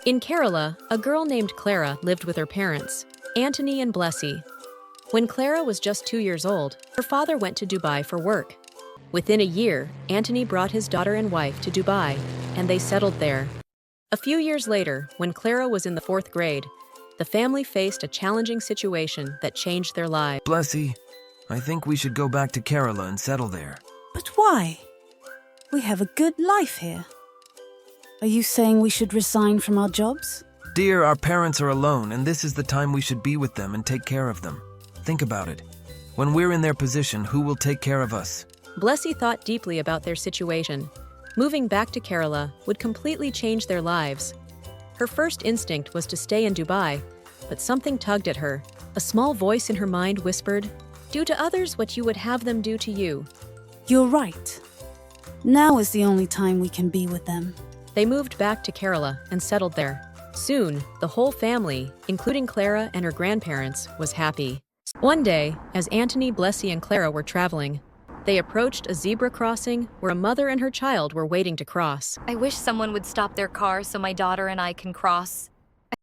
In Kerala, a girl named Clara lived with her parents, Antony and Blessy. When Clara was just 2 years old, her father went to Dubai for work. Within a year, Antony brought his daughter and wife to Dubai, and they settled there. A few years later, when Clara was in the 4th grade, the family faced a challenging situation that changed their lives. Blessy, I think we should go back to Kerala and settle there. But why? We have a good life here. Are you saying we should resign from our jobs? Dear, our parents are alone, and this is the time we should be with them and take care of them. Think about it. When we're in their position, who will take care of us? Blessy thought deeply about their situation. Moving back to Kerala would completely change their lives. Her first instinct was to stay in Dubai, but something tugged at her. A small voice in her mind whispered, "Do to others what you would have them do to you." You're right. Now is the only time we can be with them. They moved back to Kerala and settled there. Soon, the whole family, including Clara and her grandparents, was happy. One day, as Antony, Blessy, and Clara were traveling, they approached a zebra crossing where a mother and her child were waiting to cross. I wish someone would stop their car so my daughter and I can cross.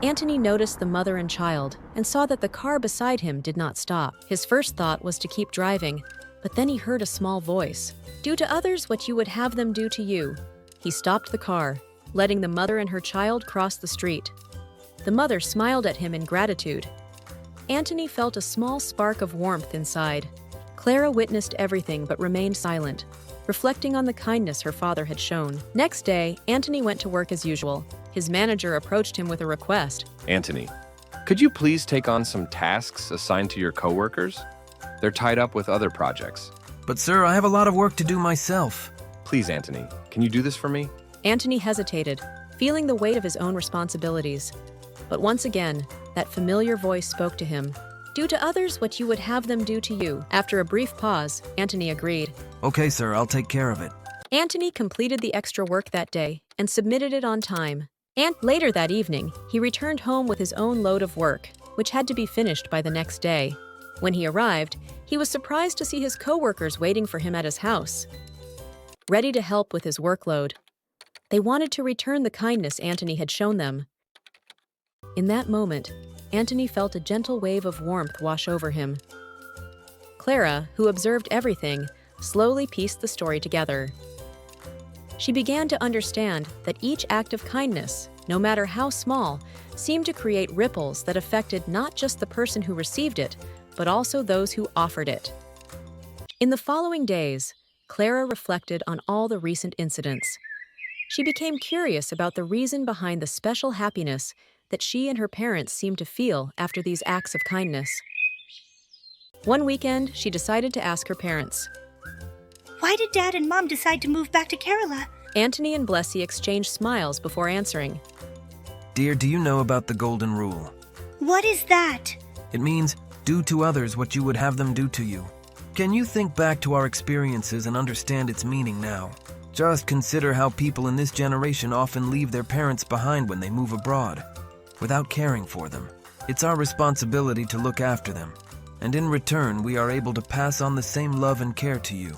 Antony noticed the mother and child and saw that the car beside him did not stop. His first thought was to keep driving, but then he heard a small voice. "Do to others what you would have them do to you." He stopped the car, letting the mother and her child cross the street. The mother smiled at him in gratitude. Antony felt a small spark of warmth inside. Clara witnessed everything but remained silent, reflecting on the kindness her father had shown. Next day, Antony went to work as usual. His manager approached him with a request. Antony, could you please take on some tasks assigned to your coworkers? They're tied up with other projects. But sir, I have a lot of work to do myself. Please, Antony, can you do this for me? Antony hesitated, feeling the weight of his own responsibilities. But once again, that familiar voice spoke to him. "Do to others what you would have them do to you." After a brief pause, Antony agreed. Okay, sir, I'll take care of it. Antony completed the extra work that day and submitted it on time. And later that evening, he returned home with his own load of work, which had to be finished by the next day. When he arrived, he was surprised to see his coworkers waiting for him at his house, ready to help with his workload. They wanted to return the kindness Antony had shown them. In that moment, Antony felt a gentle wave of warmth wash over him. Clara, who observed everything, slowly pieced the story together. She began to understand that each act of kindness, no matter how small, seemed to create ripples that affected not just the person who received it, but also those who offered it. In the following days, Clara reflected on all the recent incidents. She became curious about the reason behind the special happiness that she and her parents seemed to feel after these acts of kindness. One weekend, she decided to ask her parents. Why did Dad and Mom decide to move back to Kerala? Antony and Blessy exchanged smiles before answering. Dear, do you know about the golden rule? What is that? It means, do to others what you would have them do to you. Can you think back to our experiences and understand its meaning now? Just consider how people in this generation often leave their parents behind when they move abroad, without caring for them. It's our responsibility to look after them, and in return, we are able to pass on the same love and care to you.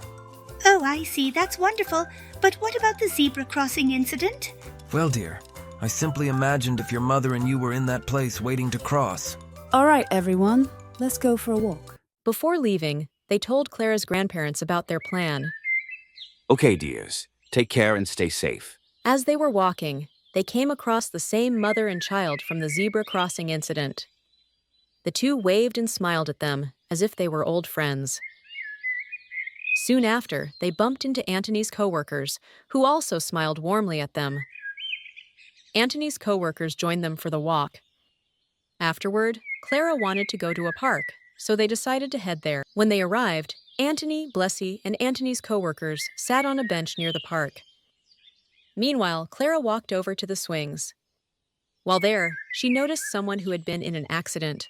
Oh, I see. That's wonderful. But what about the zebra crossing incident? Well, dear, I simply imagined if your mother and you were in that place waiting to cross. All right, everyone, let's go for a walk. Before leaving, they told Clara's grandparents about their plan. Okay, dears. Take care and stay safe. As they were walking, they came across the same mother and child from the zebra crossing incident. The two waved and smiled at them, as if they were old friends. Soon after, they bumped into Antony's coworkers, who also smiled warmly at them. Antony's coworkers joined them for the walk. Afterward, Clara wanted to go to a park, so they decided to head there. When they arrived, Antony, Blessy, and Antony's coworkers sat on a bench near the park. Meanwhile, Clara walked over to the swings. While there, she noticed someone who had been in an accident.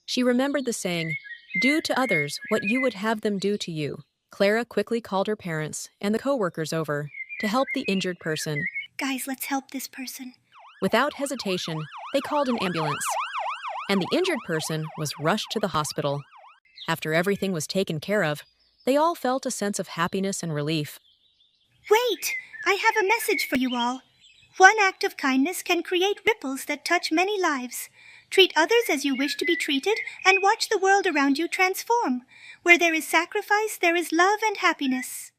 She remembered the saying, "Do to others what you would have them do to you." Clara quickly called her parents and the coworkers over to help the injured person. Guys, let's help this person. Without hesitation, they called an ambulance, and the injured person was rushed to the hospital. After everything was taken care of, they all felt a sense of happiness and relief. Wait! I have a message for you all. One act of kindness can create ripples that touch many lives. Treat others as you wish to be treated, and watch the world around you transform. Where there is sacrifice, there is love and happiness.